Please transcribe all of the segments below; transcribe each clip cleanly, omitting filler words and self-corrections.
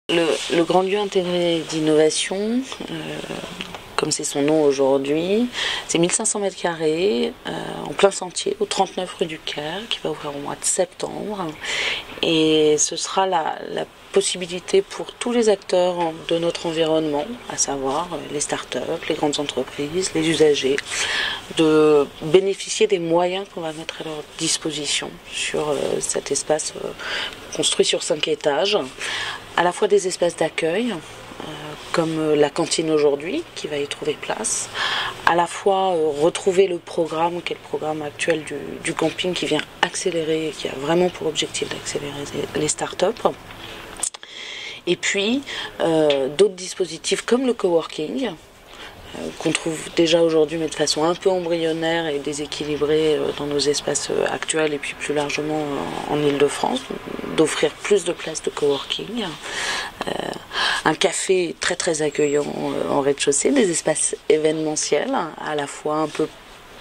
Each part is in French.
Le grand lieu intégré d'innovation, comme c'est son nom aujourd'hui, c'est 1500 m², en plein sentier, au 39 rue du Caire, qui va ouvrir au mois de septembre. Et ce sera la possibilité pour tous les acteurs de notre environnement, à savoir les startups, les grandes entreprises, les usagers, de bénéficier des moyens qu'on va mettre à leur disposition sur cet espace construit sur 5 étages, à la fois des espaces d'accueil, comme la cantine aujourd'hui, qui va y trouver place, à la fois retrouver le programme, qui est le programme actuel du camping, qui vient accélérer, qui a vraiment pour objectif d'accélérer les startups, et puis d'autres dispositifs comme le coworking, qu'on trouve déjà aujourd'hui, mais de façon un peu embryonnaire et déséquilibrée dans nos espaces actuels et puis plus largement en Île-de-France, d'offrir plus de places de coworking, un café très très accueillant en rez-de-chaussée, des espaces événementiels à la fois un peu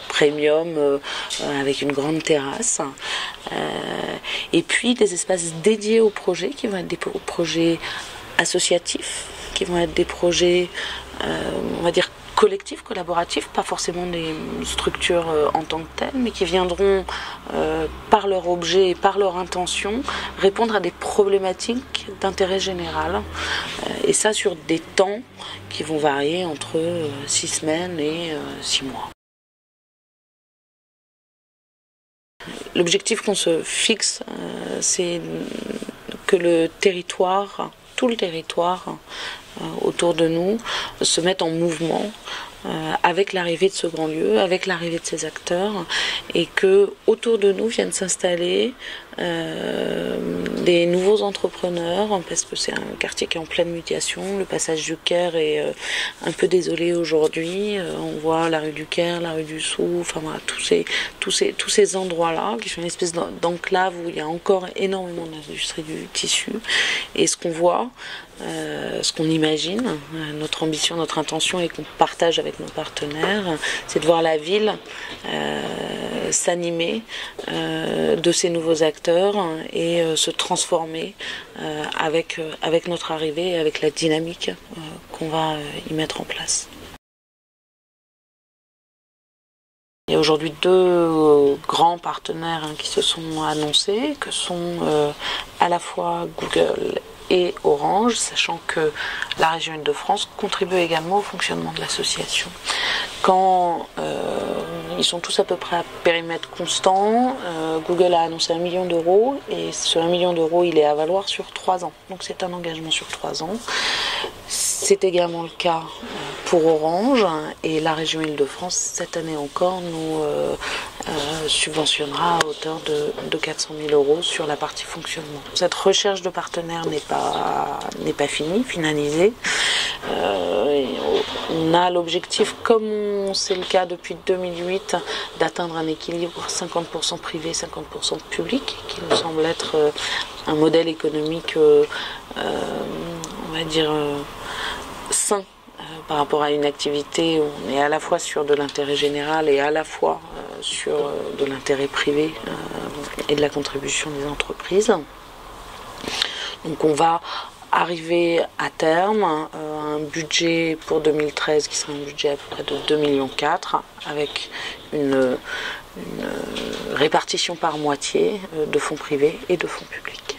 premium avec une grande terrasse, et puis des espaces dédiés aux projets qui vont être des projets associatifs, qui vont être des projets on va dire collectifs, collaboratifs, pas forcément des structures en tant que telles, mais qui viendront par leur objet et par leur intention répondre à des problématiques d'intérêt général, et ça sur des temps qui vont varier entre 6 semaines et 6 mois. L'objectif qu'on se fixe, c'est que le territoire, tout le territoire autour de nous, se mette en mouvement avec l'arrivée de ce grand lieu, avec l'arrivée de ces acteurs, et que autour de nous viennent s'installer des nouveaux entrepreneurs, parce que c'est un quartier qui est en pleine mutation. Le passage du Caire est un peu désolé aujourd'hui. On voit la rue du Caire, la rue du Sou, enfin voilà, tous ces endroits-là qui sont une espèce d'enclave où il y a encore énormément d'industrie du tissu. Et ce qu'on voit, ce qu'on imagine, notre ambition, notre intention, et qu'on partage avec nos partenaires, c'est de voir la ville s'animer de ces nouveaux acteurs et se transformer avec notre arrivée et avec la dynamique qu'on va y mettre en place. Il y a aujourd'hui 2 grands partenaires qui se sont annoncés, que sont à la fois Google et Orange, sachant que la région Île-de-France contribue également au fonctionnement de l'association. Quand ils sont tous à peu près à périmètre constant, Google a annoncé 1 million d'euros, et ce 1 million d'euros, il est à valoir sur 3 ans. Donc c'est un engagement sur 3 ans. C'est également le cas pour Orange, et la région Île-de-France, cette année encore, nous subventionnera à hauteur de 400 000 euros sur la partie fonctionnement. Cette recherche de partenaires n'est pas finie, finalisée. On a l'objectif, comme c'est le cas depuis 2008, d'atteindre un équilibre 50% privé, 50% public, qui nous semble être un modèle économique, on va dire, sain par rapport à une activité où on est à la fois sur de l'intérêt général et à la fois sur de l'intérêt privé et de la contribution des entreprises. Donc on va arriver à terme à un budget pour 2013 qui sera un budget à peu près de 2,4 millions, avec une répartition par moitié de fonds privés et de fonds publics.